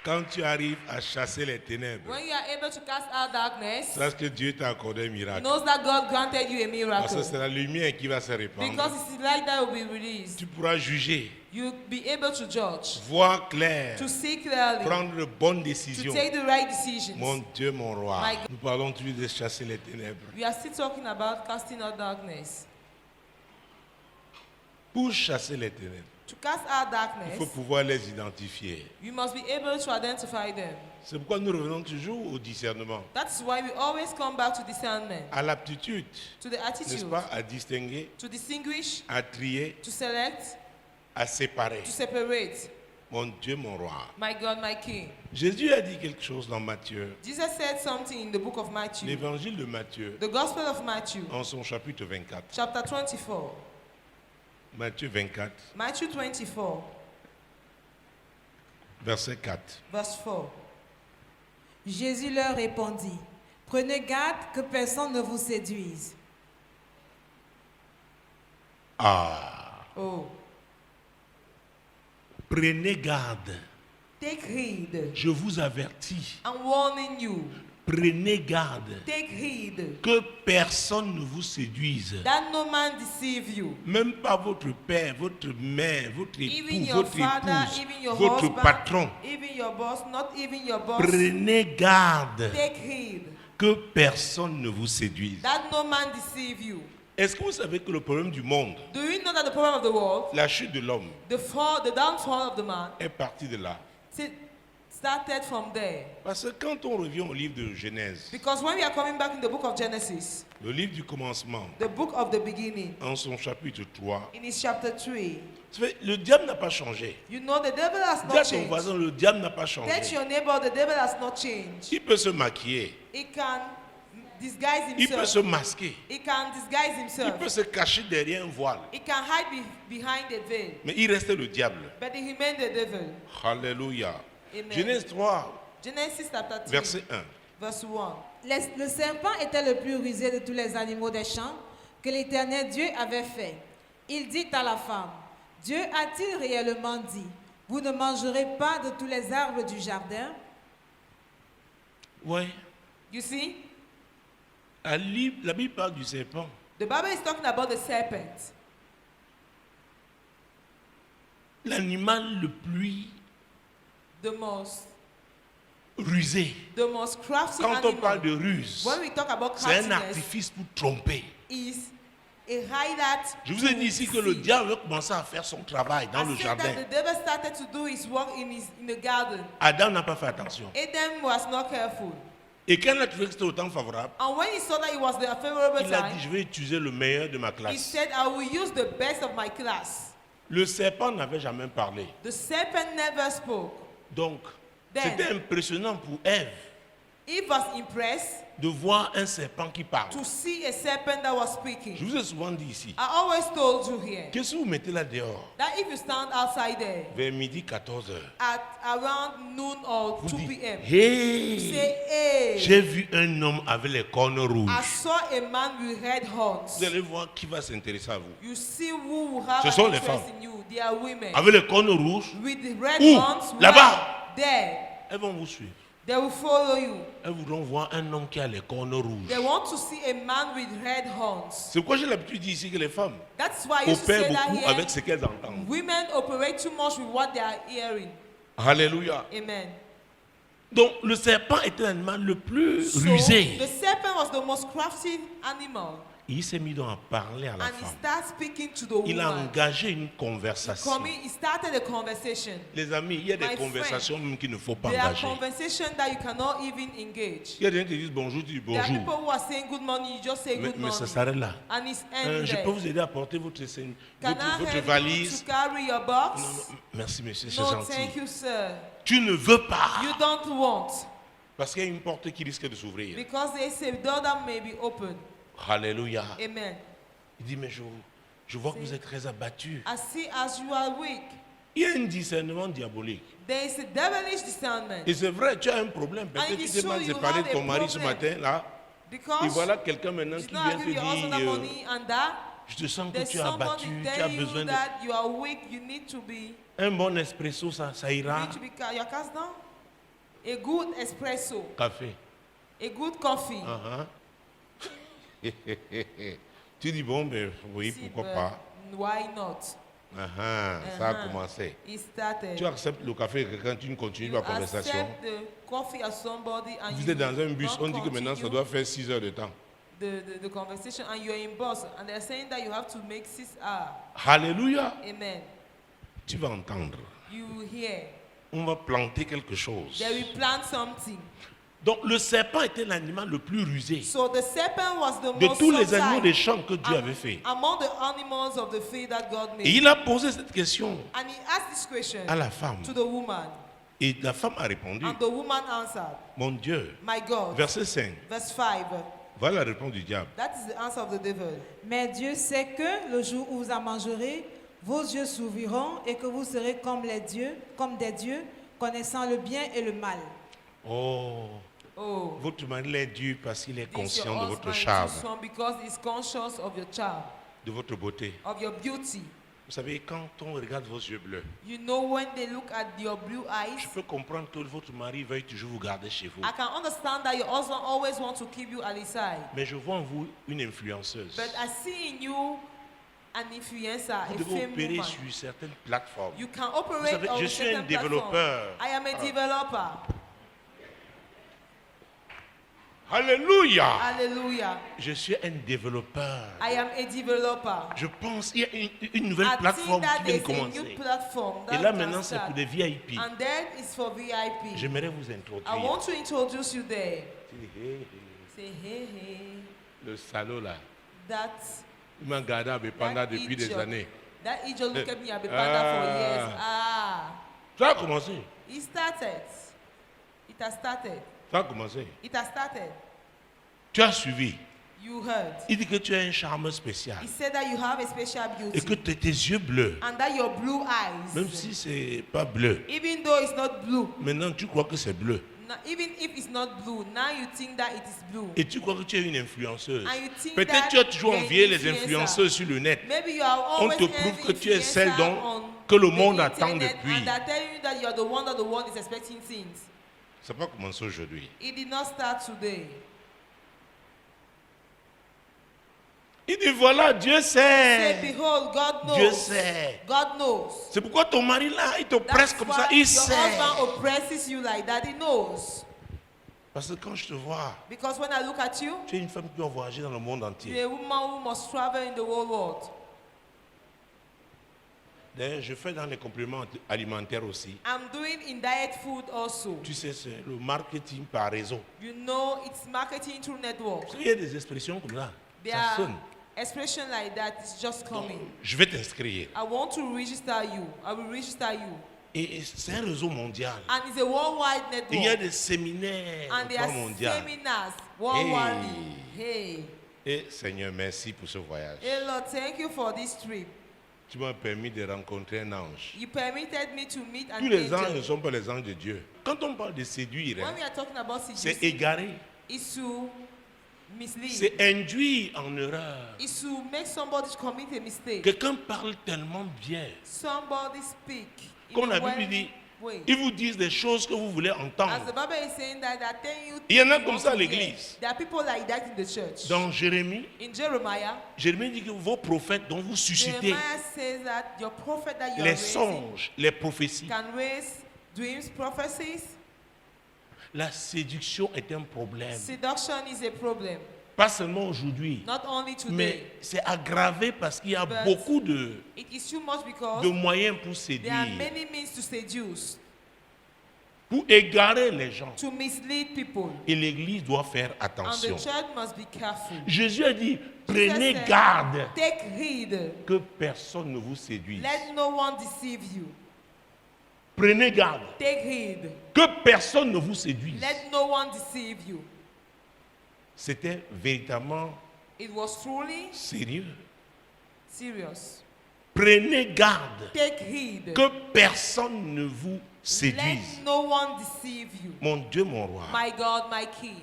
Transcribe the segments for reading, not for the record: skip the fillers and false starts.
Quand tu arrives à chasser les ténèbres, When you are able to cast out darkness, sache que Dieu t'a accordé un it miracle. knows that God granted you a Parce que miracle. c'est la lumière qui va se répandre. Because it's the light that will be released. Tu pourras juger, You'll be able to judge, voir clair, to see clearly, prendre de bonnes to décisions. take the right decisions. Mon Dieu, mon roi. My God. Nous parlons toujours de chasser les ténèbres. We are still talking about casting out darkness. Pour chasser les ténèbres, To cast out il darkness, faut pouvoir les identifier. you must be able to identify them. C'est pourquoi nous revenons toujours au discernement, That's why we always come back to discernment, à l'aptitude, to the n'est-ce attitude, pas, à distinguer, to distinguish, à trier, to select, à séparer. to separate. Mon Dieu, mon roi. My God, my King. Jésus a dit quelque chose dans Matthieu, Jesus said something in the book of Matthew, l'évangile de Matthieu, the Gospel of Matthew, en son chapitre 24. chapter 24. Matthieu 24, Matthew 24, verset 4. verse 4. Jésus leur répondit, prenez garde que personne ne vous séduise. Ah, Oh, prenez garde, take heed. je vous avertis, I'm warning you. prenez garde Take heed que personne ne vous séduise. that no man deceive you. Même pas votre père, votre mère, votre Even époux, your votre father, épouse, even your votre husband, patron. even your boss, not even your boss. Prenez garde Take heed que personne ne vous séduise. that no man deceive you. Est-ce que vous savez que le problème du monde, Do you know that the problem of the world, la chute de l'homme, the downfall of the man, est partie de là? started from there? Parce que quand on revient au livre de Genèse, Because when we are coming back in the book of Genesis, le livre du commencement, the book of the beginning, en son chapitre 3, in its chapter 3, le diable n'a pas changé. you know the devil has Dis à not ton changed. voisin, le diable n'a pas Tell changé. your neighbor the devil has not changed. Il peut se maquiller, He can disguise il peut se himself. masquer, He can disguise il himself. peut se cacher derrière un voile. He can hide behind the veil. Mais il reste le diable. But he remained the devil. Alléluia. Amen. Genèse 3, Genesis chapter 3, verset 1. verse 1. Le serpent était le plus rusé de tous les animaux des champs que l'Éternel Dieu avait fait. Il dit à la femme, Dieu a-t-il réellement dit, vous ne mangerez pas de tous les arbres du jardin? Ouais. You see, La Bible parle du serpent. the Bible is talking about the serpent, L'animal le plus the most rusé. crafty Quand on parle animal. de ruse, When we talk about c'est un craftiness, artifice pour tromper. is a hide that Je vous ai dit ici que le deceive. diable veut commencer à faire son travail dans le I said jardin. that the devil started to do his work in the garden. Adam n'a pas fait attention. Adam was not careful. Et quand il a trouvé que c'était autant favorable, And when he saw that it was the favorable il a dit, time, je vais utiliser le meilleur de ma he classe. said, I will use the best of my class. Le serpent n'avait jamais parlé. The serpent never spoke. Donc, Then- c'était impressionnant pour Ève Eve was impressed de voir un serpent qui parle. to see a serpent that was Je speaking. vous ai souvent dit ici, I always told you here qu'est-ce que vous mettez là dehors that if you stand outside there vers midi 14h? at around noon or Vous 2 dites, p.m., hey, say, hey, j'ai vu un homme avec les cornes I rouges. saw a man with red horns. Vous allez voir qui va s'intéresser à vous. You see who will have Ce an sont les interest femmes. in you. They are women. Avec les cornes rouges, With the red Où? horns, Là-bas. there. elles vont vous suivre. They will follow you. Elles voudront voir un homme qui a les cornes rouges. They want to see a man with red horns. C'est pourquoi j'ai l'habitude de dire ici que les femmes That's why you opèrent say that beaucoup here. avec ce qu'elles entendent. Women operate too much with what they are hearing. Alléluia. Amen. Donc le serpent était l'animal le plus So, rusé. the serpent was the most crafty animal. Et il s'est mis donc à parler à la And he femme. started speaking to the Il a woman. engagé une conversation. He started a conversation. Les amis, il y a des My conversations même qu'il ne faut pas There are engager. conversations that you cannot even engage. Il y a des gens qui disent bonjour, tu dis There are bonjour. people who are saying good morning, you just say good Mais ça morning. s'arrête là. And it's ended. Je peux vous aider à porter votre Can I votre help valise. you to carry your box? Non, non, merci monsieur, c'est No, gentil. thank you, sir. Tu ne veux pas. You don't want. Parce qu'il y a une porte qui risque de s'ouvrir. Because they say door that may be open. Alléluia. Amen. Il dit, mais je vois que vous êtes très abattu. I see as you are weak. Il y a un discernement diabolique. There is a devilish discernment. Et c'est vrai, tu as un problème. Peut-être And que tu it's t'es true, mal you séparé have de a ton mari ce problem. matin, là. Because Et voilà quelqu'un maintenant it's qui not vient te give your husband that dire, money and that. je te sens que There's tu es somebody abattu, tu as telling besoin you de... that you are weak, you need to be, Un bon espresso, ça you ira. need to be, you're cast down. A good espresso, café. a good coffee. Tu dis, bon, ben oui, See, pourquoi but pas. why not? Ça a commencé. It started. Tu acceptes le café avec quelqu'un, tu ne continues You pas la conversation. accept the coffee as somebody and Vous you êtes dans un bus, don't on dit que maintenant ça continue doit faire 6 heures de temps. the conversation and you're in bus and they're saying that you have to make 6 hours. Alléluia. Amen. Tu vas entendre. You hear. On va planter quelque chose. They will plant something. Donc le serpent était l'animal le plus rusé So the serpent was the de most tous les animaux des subtle champs que Dieu avait fait. among the animals of the field that God Et made. il a posé cette question And he asked this question à la femme. to the woman. Et la femme a répondu, And the woman answered, mon Dieu. My God. Verset 5. Verse 5. Voilà la réponse du diable. That is the answer of the devil. Mais Dieu sait que le jour où vous en mangerez, vos yeux s'ouvriront et que vous serez comme les dieux, comme des dieux, connaissant le bien et le mal. Oh, Oh, votre mari est Dieu parce qu'il est this conscient your de votre husband is charme, too strong because he's conscious of your charm, de votre beauté. of your beauty. Vous savez, quand on regarde vos yeux bleus, You know when they look at your blue eyes, je peux comprendre que votre mari veuille toujours vous garder chez vous. I can understand that your husband always wants to keep you at his side. Mais je vois en vous une influenceuse. But I see in you an influencer, Vous a devez fame opérer woman. sur certaines plateformes. You can Vous operate savez, on je suis un certain platform. développeur. I am a developer. Alléluia! Hallelujah. Je suis un développeur. I am a developer. Je pense qu'il y a une nouvelle I plateforme think that qui vient de there's a new commencer. platform Et that là can maintenant c'est start. pour des VIP. And then it's for VIP. J'aimerais vous I introduire. want to introduce you there. Hey, Say, hey, hey, le salaud là, that, il m'a gardé à Bepanda that depuis des idiot. années. That idiot look at me at Bepanda for years. Ah, Ça a commencé. it started. It has started. Ça a commencé. It has started. Tu as suivi. You heard. Il dit que tu as un charme spécial. He said that you have a special Et que beauty. tes yeux bleus, And that your blue eyes, même si c'est pas bleu, even though it's not blue, maintenant tu crois que c'est bleu. even if it's not blue, now you think that it is blue. Et tu crois que tu es une influenceuse. And you think Peut-être that tu as toujours you're envié an les influencer. influenceuses sur le net. Maybe you are On always te prouve envy que tu es celle influencer dont on que le the monde attend internet, depuis. and they're telling you that you are the one that the world is expecting things. Ça va commencer aujourd'hui. It did not start today. Il dit voilà, Dieu Say, sait. behold, God knows. Dieu sait. God knows. C'est pourquoi ton mari là, il te presse That's comme ça, why il your sait. husband oppresses you like that. He knows. Parce que quand je te vois, Because when I look at you, tu es une femme qui doit voyager dans le monde entier. you're a woman who must travel in the whole world. D'ailleurs, je fais dans les compléments alimentaires aussi. I'm doing in diet food also. Tu sais, c'est le marketing par réseau. You know, it's marketing through networks. Il y a des expressions comme ça. There Ça are sonne. expression like that is just Donc, coming. je vais t'inscrire. I want to register you. I will register you. Et c'est un réseau mondial. And it's a worldwide Et il y a network. des séminaires And au there plan are mondial. seminars worldwide. Hey. Et Seigneur, merci pour ce voyage. Hey Lord, thank you for this trip. Tu m'as permis de rencontrer un ange. You permitted me to meet an Tous les anges ne angel. sont pas les anges de Dieu. Quand on parle de séduire, When hein, we are talking about c'est seducing, égarer, it's to mislead. c'est induire en erreur. It's to make somebody commit a mistake. Quelqu'un parle tellement bien. Somebody speak in Comme a la Bible well dit, way. ils vous disent des choses que vous voulez As the entendre. Bible is saying that they're telling you Il y en a things comme you ça à want to hear. l'église. There are people like that in the church. Dans Jérémie, In Jeremiah, Jérémie dit que vos prophètes dont vous suscitez Jeremiah says that your prophet that you are les raising songes, les prophéties. can raise dreams, prophecies. La séduction est un problème. Seduction is a problem. Pas seulement aujourd'hui, Not only mais today. c'est aggravé parce qu'il y a But beaucoup de It is too much because moyens pour there are séduire, many means to seduce, pour égarer les gens. to mislead people. Et l'Église doit faire And attention. the church must be careful. Jésus a dit, prenez said, garde Take heed. que personne ne vous séduise. Let no one deceive you. Prenez garde Take heed. que personne ne vous séduise. Let no one deceive you. C'était véritablement It was truly sérieux. serious. Prenez garde Take heed. que personne ne vous séduise. Let no one deceive you. Mon Dieu, mon roi. My God, my King.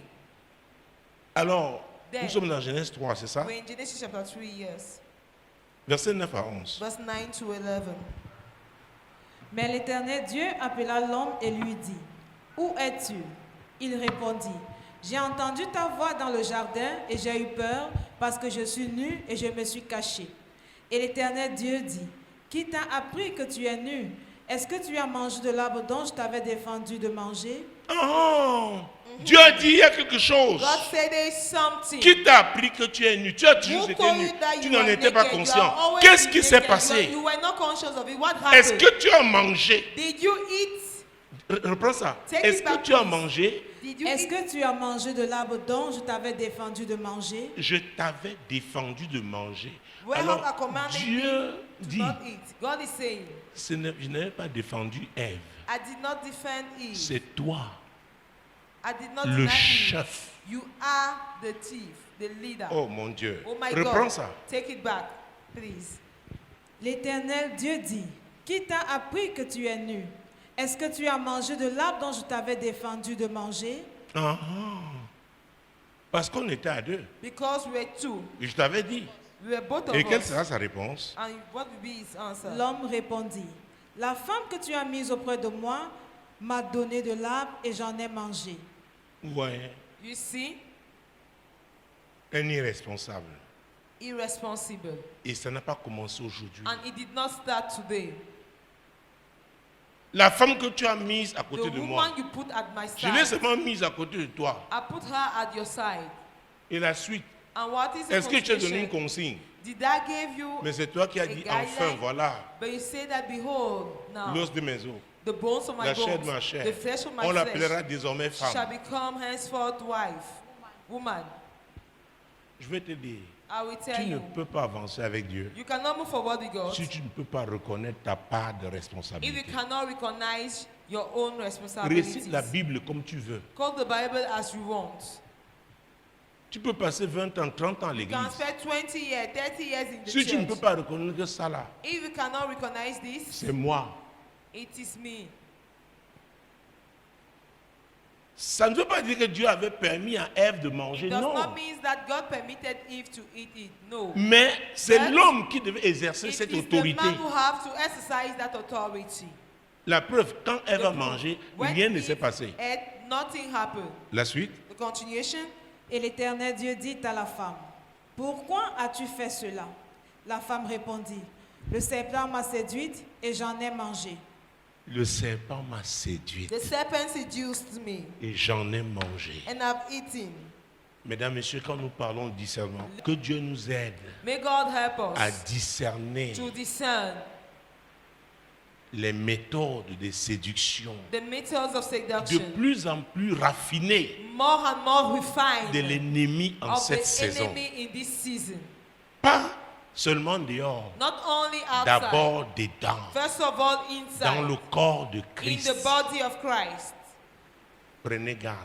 Alors, Then- nous sommes dans Genèse 3, c'est ça? We're in Genesis chapter 3, yes. Versets 9 à 11. Verse 9 to 11. Mais l'Éternel Dieu appela l'homme et lui dit, où es-tu? Il répondit, j'ai entendu ta voix dans le jardin et j'ai eu peur parce que je suis nu et je me suis caché. Et l'Éternel Dieu dit, qui t'a appris que tu es nu? Est-ce que tu as mangé de l'arbre dont je t'avais défendu de manger? Oh, Dieu a dit il y a quelque chose. God said there is something. Qui t'a appris que tu es nu? Tu as toujours Who été told nu. you that Tu you n'en are étais pas naked? You conscient. are always Qu'est-ce qui s'est naked. passé? You were not conscious of it. What Est-ce happened? que tu as mangé? Did you eat? Reprends ça. Take Est-ce it back, que tu as please. mangé? Did you Est-ce eat? que tu as mangé de l'arbre dont je t'avais défendu de manger? Je t'avais défendu de manger. Where Alors, have I commanded Dieu thee to dit, not eat? God is saying, je n'avais pas défendu Ève. I did not defend Eve. C'est toi, I did not le deny Eve. chef. You are the thief, the leader. Oh mon Dieu. Oh my Reprends God. ça. Take it back, please. L'Éternel Dieu dit, qui t'a appris que tu es nu? Est-ce que tu as mangé de l'arbre dont je t'avais défendu de manger? Ah, parce qu'on était à deux. Because we were two. Je t'avais dit. We were both of Et quelle us. sera sa réponse? And what will be his answer? L'homme répondit, la femme que tu as mise auprès de moi m'a donné de l'arbre et j'en ai mangé. Vous voyez, You see, un irresponsable. irresponsible. Et ça n'a pas commencé aujourd'hui. And it did not start today. La femme que tu as mise à The côté de moi, woman you put at my je l'ai side, seulement mise à côté de toi. I put her at your side. Et la suite, And what is the est-ce que tu as donné une continuation? consigne? Did I give you? Mais c'est toi qui as a dit, guideline? enfin, voilà, But you say that, behold, now, l'os de mes os, the bones of my la chair bones, de ma chair. the flesh of my On flesh, l'appellera désormais shall femme. become henceforth wife, woman. Je vais te dire, I will tell tu ne you, peux pas avancer avec Dieu you cannot move forward with God si tu ne peux pas reconnaître ta part de if you responsabilité. cannot recognize your own Récite responsibilities. la Bible comme tu veux. Call the Bible as you want. Tu peux passer 20 ans, 30 ans à You l'église. can spend 20 years, 30 years in the Si tu ne peux church. pas reconnaître que ça là, If you cannot recognize this, c'est moi. it is me. Ça ne veut pas dire que Dieu avait permis à Ève de manger, It does non. not mean that God permitted Eve to eat it. No. Mais c'est But l'homme qui devait exercer It cette is the autorité. man who have to exercise that authority. La preuve, quand Ève a The mangé, proof, when rien ne Eve s'est passé. ate, nothing happened. La suite, The continuation. Et l'Éternel Dieu dit à la femme, pourquoi as-tu fait cela? La femme répondit, le serpent m'a séduite et j'en ai mangé. le serpent m'a séduite The serpent seduced me, et j'en ai mangé. and I've eaten. Mesdames, Messieurs, quand nous parlons de discernement, que Dieu nous aide May God help à us discerner to discern les méthodes de séduction the methods of de seduction, plus en plus raffinées more and more refined de l'ennemi en of cette the saison. enemy in this season. Pas seulement dehors, Not only outside, d'abord dedans, first of all dans le inside, corps de in Christ. the body of Christ. Prenez garde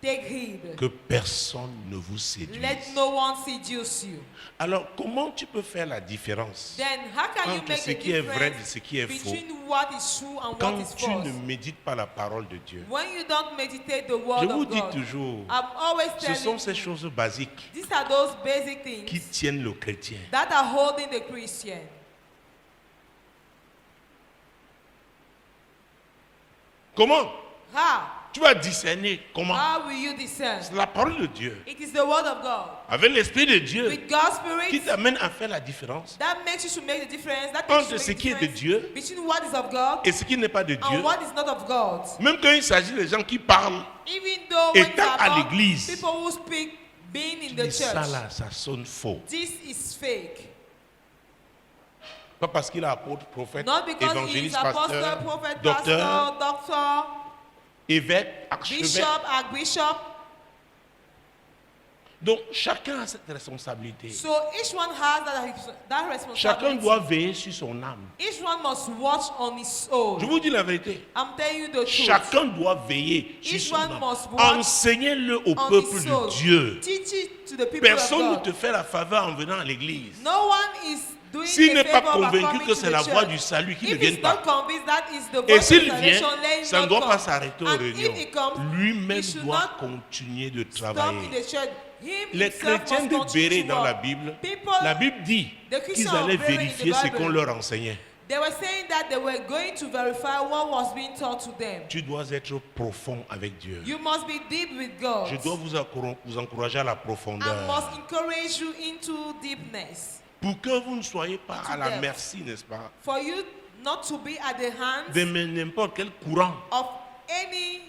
Take heed. que personne ne vous séduise. Let no one seduce you. Alors, comment tu peux faire la différence Then how can you entre make ce the qui est vrai et difference ce qui est faux between what is true and quand what is tu false? ne médites pas la parole de Dieu? When you don't meditate the Je word vous of dis God, toujours, I'm always ce sont telling ces you, choses basiques these are those basic qui things tiennent le chrétien. that are holding the Christian. Comment How? tu vas discerner? Comment? How will you discern? C'est la parole de Dieu. It is the word of God. Avec l'Esprit de Dieu With God's qui Spirit, t'amène à faire la différence that makes you to make the difference. That entre makes ce you qui to est make de the Dieu difference between what is of God et ce qui n'est pas de Dieu. and what is not of God. Même quand il s'agit des gens qui parlent, Even though Et when it's tant à about l'église, people who speak being in tu the dis ça church, là, ça sonne faux. this is fake. Pas parce qu'il est apôtre, prophète, Not because he is évangéliste, apostle, pasteur, prophet, docteur, pastor, doctor, évêque, archevêque. bishop, archbishop. Donc chacun a cette responsabilité. So each one has that responsibility. Chacun doit veiller sur son âme. Each one must watch on his soul. Je vous dis la vérité. I'm telling you the truth. Chacun doit veiller sur Each son one âme. must watch Enseignez-le au on peuple his soul. de Dieu. Teach it to the people Personne ne of te God. fait la faveur en venant à l'église. No one is doing S'il the n'est pas favor by convaincu coming que to c'est the la voie church. du salut, qu'il ne If vienne he's pas. not convinced that is the Et voice s'il of vient, salvation, let him ça ne not doit come. pas s'arrêter aux And réunions. if he comes, Lui-même he should doit not continuer de stop in travailler. the church. Him Les himself chrétiens must de continue Béret to dans la work. Bible, People, la Bible dit the qu'ils Christians allaient of Béret in the vérifier ce Bible, qu'on leur enseignait. They were saying that they were going to verify what was being taught to them. Tu dois être profond avec Dieu. You must be deep with God. Je dois vous encourager à la I profondeur. must encourage you into deepness. Pour que vous ne soyez pas à la depth. merci, n'est-ce pas, For you not to be at the hands de n'importe quel courant of any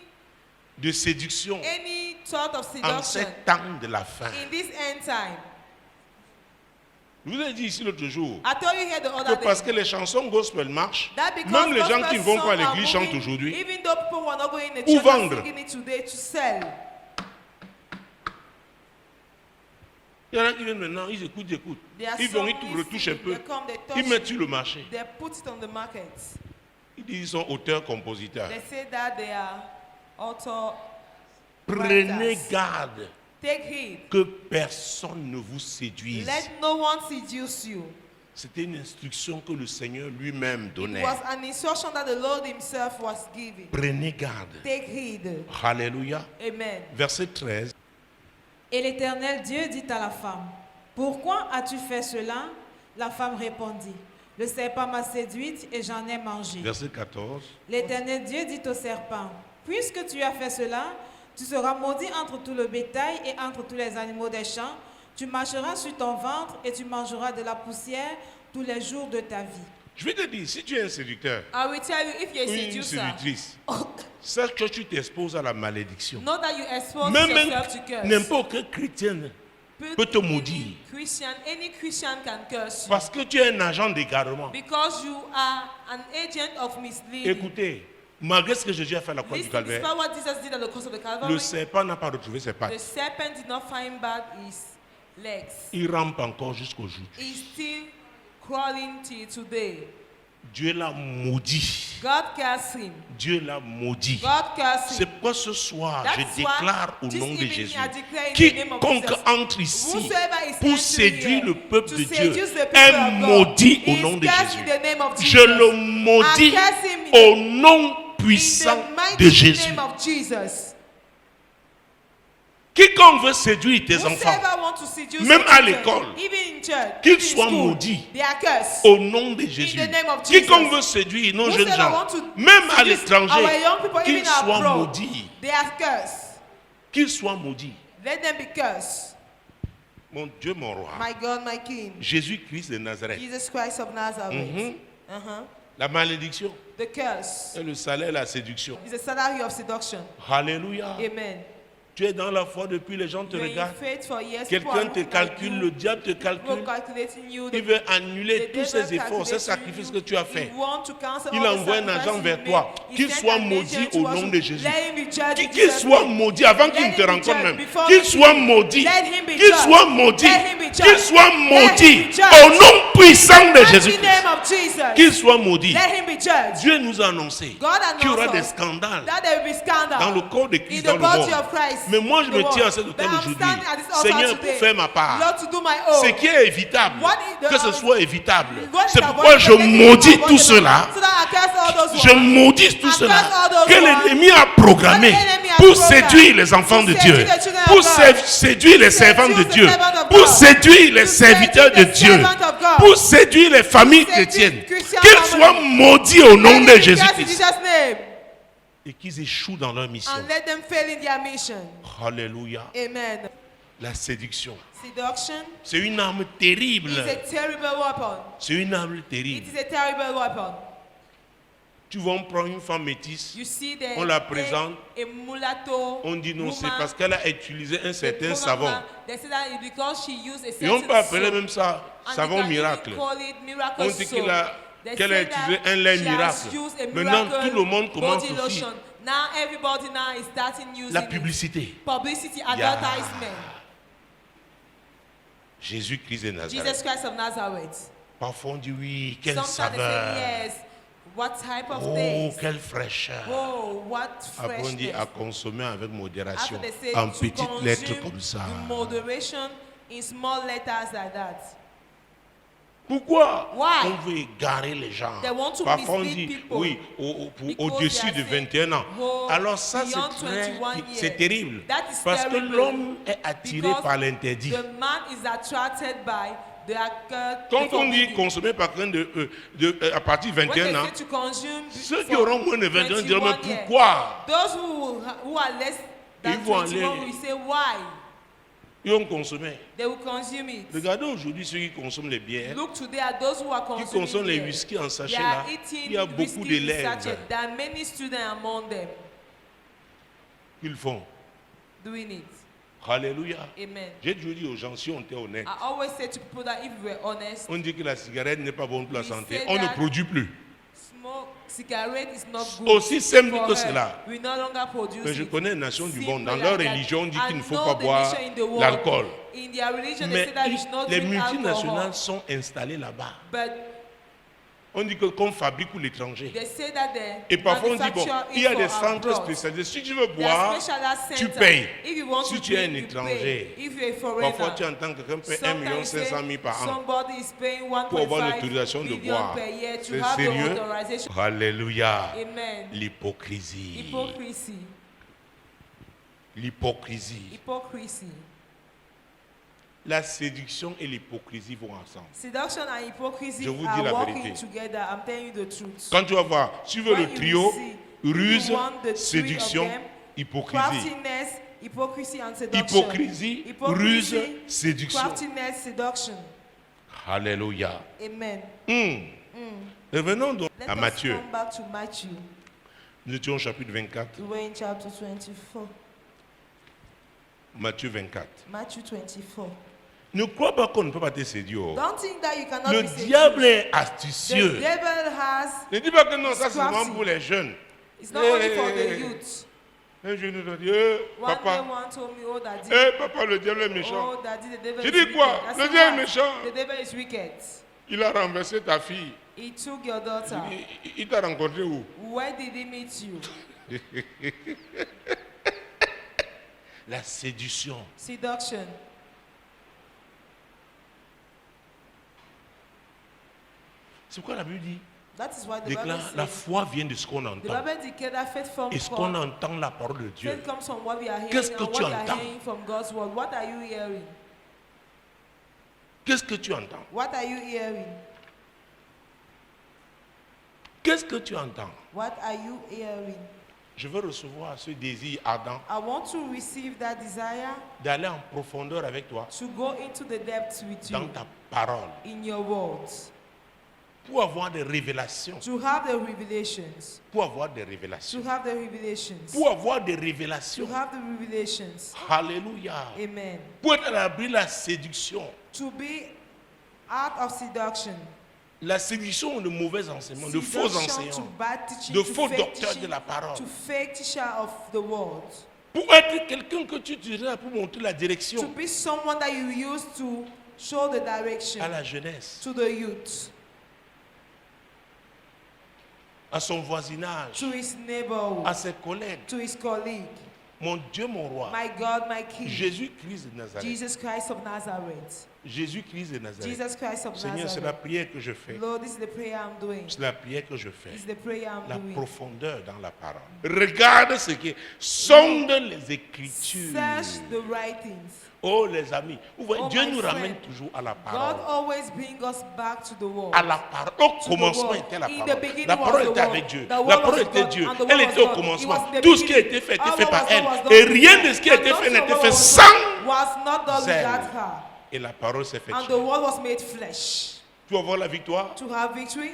de séduction thought of en seduction ces temps de la fin. in this end time. Je vous ai dit ici l'autre jour I told you here the que other parce day que les chansons gospel marchent, that because même les gens gospel qui ne vont pas à songs are l'église chantent moving, aujourd'hui. even though people who are not going in the Pour church are vendre. singing it today to sell. Il y en a qui viennent maintenant, ils écoutent. They are Ils vont, ils songs, retouchent un they peu. come, they touch Ils mettent it, sur le marché. they put it on the market. Ils disent qu'ils sont auteurs-compositeurs. They say that they are author. Prenez writers. garde Take heed. que personne ne vous séduise. Let no one seduce you. C'était une instruction que le Seigneur lui-même It donnait. was an instruction that the Lord himself was giving. Prenez garde. Take heed. Alléluia. Amen. Verset 13. Et l'Éternel Dieu dit à la femme, « Pourquoi as-tu fait cela ?» La femme répondit, « Le serpent m'a séduite et j'en ai mangé. » Verset 14. L'Éternel Dieu dit au serpent, « Puisque tu as fait cela, tu seras maudit entre tout le bétail et entre tous les animaux des champs. Tu marcheras sur ton ventre et tu mangeras de la poussière tous les jours de ta vie. » Je vais te dire, si tu es un séducteur, I will tell you, if you're a ou une seducer, séductrice, sache que tu t'exposes à la malédiction. know that you expose Même yourself to curse. n'importe quel chrétien peut te maudire. Any Christian can curse you. Parce que tu es un agent d'égarement. Because you are an agent of misleading. Écoutez, malgré ce que Jésus a fait à la croix du Listen, despite Calvaire, what Jesus did at the cross of the Calvary, le serpent n'a pas retrouvé ses the pattes. serpent did not find back his legs. Il rampe encore jusqu'aujourd'hui. He's still crawling till today. Dieu l'a maudit. God cursed him. Dieu l'a maudit. God cursed C'est him. pourquoi ce soir, That's je why déclare au this nom de evening Jésus, I declare in the name of quiconque Jesus, entre ici whosoever is pour entering séduire here le peuple to de Dieu seduce the people est of God maudit au is nom de cursed Jésus. in the name of Je Jesus. le maudis I curse him au nom in puissant the de mighty Jésus. name of Jesus. Quiconque veut séduire tes enfants, Whosoever wants to seduce même your à children, l'école, even in church, qu'ils even in soient school, maudits they are cursed. au nom de Jésus. In the name of Jesus. Quiconque veut séduire nos jeunes Whosoever gens, want to même à seduce l'étranger, our young people, qu'ils even soient abroad, maudits. they are cursed. Qu'ils soient maudits. Let them be cursed. Mon Dieu, mon roi. My God, my King, Jésus-Christ de Nazareth. Jesus Christ of Nazareth. Mhm. Uh-huh. La malédiction The curse et le salaire, la séduction. is a salary of seduction. Alléluia. Amen. Tu es dans la foi depuis les gens te You're in regardent. faith for years. Quelqu'un People are te looking at calcule, you. le diable te People calcule. calculating you. Il veut annuler The tous ces devil efforts, ces calculating sacrifices you. que tu as faits. He want to cancel Il all the envoie un agent sacrifices vers you toi, made. He qu'il sent soit an maudit agent au towards nom you. de Jésus. Let him be judged in Qu'il Jesus' soit name. maudit avant Let qu'il ne te him be rencontre judged même. before Qu'il he soit sees you. maudit. Let him be Qu'il judged. soit maudit. Let him be judged. Qu'il soit Let him maudit. be judged. Au nom puissant de Mighty Jésus. name of Jesus. Qu'il soit maudit. Let him be judged. Dieu nous a annoncé God announced qu'il y aura des us scandales that there will be scandal dans le corps de in Christ, the dans le body monde. of Christ. Mais moi, je in me the tiens à world. cet But hôtel I'm aujourd'hui. standing at this altar Seigneur, pour today, faire ma part. Lord, to do my Ce own. qui est évitable, What is the- que ce soit évitable. What is C'est the pourquoi avoidable? je Let it be maudis avoidable. tout cela. So that I curse all those Je ones. maudis tout I cela curse all those que ones. l'ennemi a programmé What the enemy has pour programmed séduire les enfants to de seduce Dieu, the children of pour God. séduire les servants de seduce the Dieu, servants of pour God. séduire les To serviteurs de seduce the Dieu, servants of God. pour séduire les familles seduce chrétiennes. Christian Qu'ils families. soient maudits au nom Let de them be cursed in Jésus-Christ Jesus' name. et qu'ils échouent dans leur mission. And let them fail in their mission. Alléluia. Amen. La séduction, Seduction c'est une arme terrible. is a terrible weapon. C'est une arme It terrible. is a terrible weapon. Tu vas prendre une femme métisse, You see that on la présente, a mulatto on dit non, c'est woman, parce qu'elle a utilisé un they certain program savon. her, they say that it's because she used a Et on certain peut appeler soap. même ça And savon they can miracle. even call it miracle On dit soap. They qu'elle a say utilisé that un lait she has miracle. used a Maintenant, miracle tout le monde commence body aussi lotion. Now everybody now is starting using la it. publicité. Publicity, Yeah. advertisement. Jésus-Christ de Nazareth. Jesus Christ of Nazareth. Parfois on dit oui, quelle Sometimes they saveur. say yes. What type of Oh, taste? quelle fraîcheur. Oh, what Après on dit freshness. à consommer avec modération, After they say en to petites lettres consume comme ça. in moderation in small letters like that. Pourquoi Why? on veut égarer les gens? They want to Parfois on mislead dit people oui, because au-dessus they de are saying, 21 ans. oh, Alors ça beyond 21 c'est years. terrible. That is Parce que terrible l'homme est attiré because par l'interdit. The man is attracted by They are Quand on dit consommer par quelqu'un à partir de when they 21 ans, say to consume ceux qui for auront moins de 21 ans diront, 21 mais years, pourquoi those who are less than Ils vont 21 aller- will say why. ils ont consommé? They will consume it. Regardez aujourd'hui ceux qui consomment les bières, Look today at those who are qui consuming consomment les beer. whisky en They sachet are là. eating Il y a beaucoup whiskey in d'élèves sachet. There are many students among them qui le font. doing it. Alléluia. Amen. J'ai toujours dit aux gens, si on était honnête, I always say to people that if we were honest, on dit que la cigarette n'est pas bonne pour la We santé. say On ne that- produit plus. smoke cigarette is not good. Aussi simple for que health. cela. We no longer produce Mais je it. connais les nations du Simple monde. Dans like leur that. religion, on dit I qu'il ne faut know pas the boire nation in the world. l'alcool. In their religion, they Mais say that you should not les drink multinationales alcohol. sont installées là-bas. But On dit que qu'on fabrique pour l'étranger. they say that they Et parfois on dit, bon, manufacture il y a it des for centres abroad. spécialisés. Si tu veux There are boire, special tu centers. payes. If you want Si to tu es un drink, you étranger, pay. If you're a foreigner, Parfois, tu entends que quelqu'un paie 1 million sometimes 500 000 par an somebody is paying 1.5 pour avoir l'autorisation de million boire. per year to C'est have the sérieux? authorization. Alléluia. Amen. L'hypocrisie. Hypocrisy. L'hypocrisie. Hypocrisy. La séduction et l'hypocrisie vont ensemble. Seduction and hypocrisy Je vous dis are la working vérité. together. I'm telling you the truth. Quand tu vas voir, tu veux When le you trio, see, ruse, you want the three séduction, of them, hypocrisie. Craftiness, hypocrisy and seduction. Hypocrisie, Hypocrisy, ruse, séduction. craftiness, seduction. Alléluia. Amen. Revenons donc Let à us Matthieu. come back to Matthew. Nous étions au chapitre 24. We were in chapter 24. Matthieu 24. Matthew 24. Ne crois pas qu'on ne peut pas te séduire. Don't think that you cannot Le be seduced. diable est The astucieux. devil has, Ne dis pas que non, ça c'est crafty. vraiment pour les jeunes. it's not only for the Hey. youth. Un jeune nous a dit, One day papa, one told me, oh daddy, papa, le diable est méchant. oh daddy, the devil J'ai is dit wicked. quoi? I Le said, diable est "What? méchant. The devil is wicked. Il a renversé ta fille. He took your daughter. Il t'a rencontré où? Where did he meet you? La séduction. Seduction. C'est pourquoi la Bible dit, That is why the Bible déclare, la says, foi vient de ce qu'on the entend. Bible declares that faith from Est-ce qu'on God. entend la parole de Dieu? Faith comes from what we are hearing Qu'est-ce and que what tu we are entends? hearing from God's word. What are you hearing? Qu'est-ce que tu entends? What are you hearing? Qu'est-ce que tu entends? What are you hearing? Je veux recevoir ce désir ardent I want to receive that desire d'aller en profondeur avec toi to go into the depths with dans you ta parole in your words, pour avoir des révélations. to have the revelations, Pour avoir des to révélations. have the revelations, Pour avoir des to révélations. have the revelations. Alléluia. Amen. Pour être à l'abri de la séduction. To be out of seduction. La séduction de mauvais enseignements, de faux Seduction to enseignants, bad teaching, de to faux fake docteurs teaching, de la parole. to fake teacher of the world. Pour être quelqu'un que tu utiliseras pour montrer la To direction be someone that you use to show the direction à la jeunesse, to the youth, à son voisinage, to his neighborhood, à ses collègues. to his colleague. Mon Dieu, mon roi, My God, my King, Jésus-Christ de Nazareth. Jesus Christ of Nazareth. Jésus-Christ de Nazareth. Jesus Christ of Seigneur, c'est la Nazareth. prière que je fais. Lord, this is the prayer I'm doing. C'est la prière que je fais. This is the prayer I'm La doing. profondeur dans la parole. Regarde ce qui est. Sonde les Écritures. Search the writings. Oh les amis, vous voyez, Oh, Dieu my nous friend. ramène toujours à la God parole. always brings us back to the word. À la parole. Au To the commencement word. était la In the parole. beginning La was parole the était word. avec Dieu. The La word parole was était God, Dieu. and the word Elle was était au God. It commencement. was in the Tout ce qui a beginning. été fait All était fait what par was elle. done was done Et through rien her. de ce qui a été And fait nothing n'était of fait what was sans. done was not done zèle. without her. Et la parole s'est fait And the chair. word was made flesh. Tu vas voir la victoire. To have victory,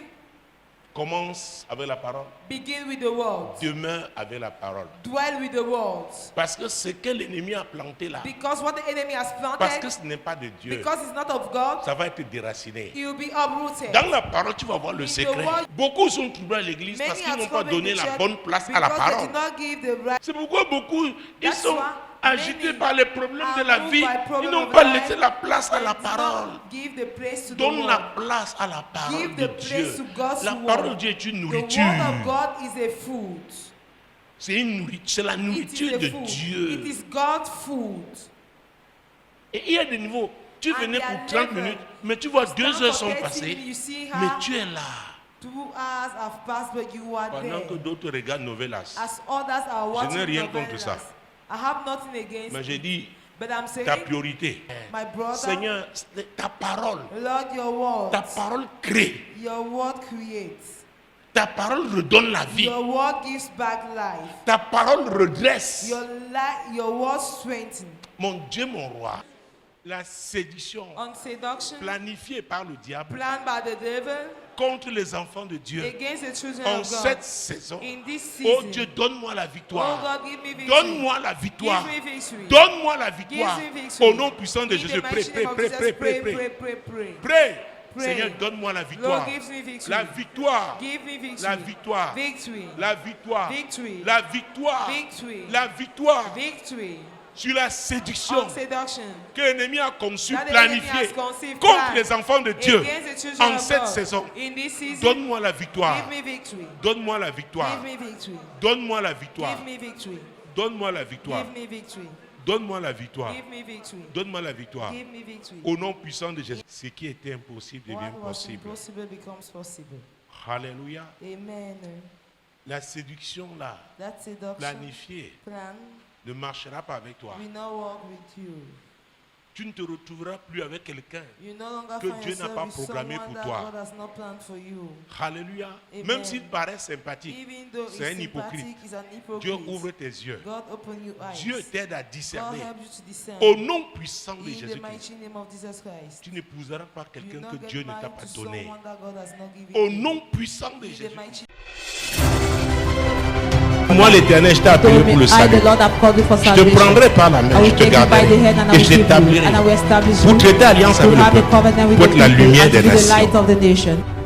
Commence avec la parole. begin with the word. Demeure avec la parole. Dwell with the word. Parce que ce que l'ennemi a planté là, Because what the enemy has parce que planted, ce n'est pas de Dieu, because it's not of God, ça va être déraciné. it will be uprooted. Dans la parole, tu vas voir le In the secret. word- Beaucoup sont troublés à l'église parce Many qu'ils are n'ont pas troubled in donné the la church bonne place à la because they parole. did not give the right. C'est pourquoi beaucoup, ils That's sont why agités many par les problèmes de are la moved vie. by Ils problem n'ont of pas life. laissé la place à They la did parole. not give the place to the Donne la word. place à la parole Give de the place Dieu. to God's La word. parole de Dieu est une The nourriture. word of God is a food. C'est une nourriture, c'est la It is nourriture a de food. It Dieu. is God's food. Et il y a des niveaux. Tu And venais there pour are 30 levels. minutes, mais tu vois Stand 2 heures for sont 30 passées, minutes, you see her. mais tu es là. 2 hours have passed, but you are Pendant there. que d'autres regardent Novelas. As others are watching n'ai rien novelas. contre ça. I have nothing against Mais j'ai it. dit, But I'm saying, ta priorité. my brother, Seigneur, ta parole, Lord, your word, ta parole crée. your word creates. Ta parole redonne la vie. Your word gives back life. Ta parole redresse. Your word strengthens. Mon Dieu, mon roi, la séduction On seduction, planifiée par le diable planned by the devil contre les enfants de Dieu against the children en of God. cette saison. In this Oh season, Dieu, donne-moi la oh victoire. God, give me victory. Donne-moi la victoire. Give me victory. Donne-moi la victoire. Give me victory. Au nom puissant de In Jésus, the prie, mighty prie, name of prie, Jesus, prie, pray, prie, pray, prie. pray, pray. Prie. Pray. Seigneur, donne-moi la victoire. Lord, gives me victory. La victoire. Give me victory. La victoire. Victory. La victoire. Victory. La victoire. Victory. La victoire Victory. sur la séduction On seduction. que l'ennemi a conçu, That the enemy planifié has conceived, contre planned les enfants de Dieu against the children en of cette God. saison. In this season, Donne-moi la victoire. give me victory. Donne-moi la victoire. Give me victory. Donne-moi la victoire. Give me victory. Donne-moi la victoire. Give me victory. Donne-moi la victoire. Give me victory. Donne-moi la victoire. Give me victory. Au nom puissant de Jésus. Ce qui était impossible devient What was possible. impossible becomes possible. Alléluia. Amen. La séduction là, That seduction planifiée, plan ne marchera pas avec toi. will not work with you. Tu ne te retrouveras plus avec quelqu'un. You no longer Que find Dieu n'a yourself pas with programmé someone pour that toi. God has not planned for you. Alléluia. Amen. Même s'il paraît sympathique, Even though c'est un it's hypocrite. sympathetic, it's an Dieu hypocrite. ouvre tes yeux. God open your eyes. Dieu t'aide à God discerner. help you to discern. Au nom puissant de In the Jésus-Christ, mighty name of Jesus Christ. tu n'épouseras pas You quelqu'un not que get Dieu ne t'a married pas to donné. someone that God has not given Au you. nom puissant de In the Jésus. mighty Moi, l'Éternel, je t'ai appelé pour le I, the salut. Lord, have called you for Je te salvation. prendrai par la I main, je will te take you by garderai the hand and I et will je keep you, t'établirai and I will establish pour you traiter alliance to avec have le a peuple, covenant with pour the être la people lumière and des to be the light nations. of the nation.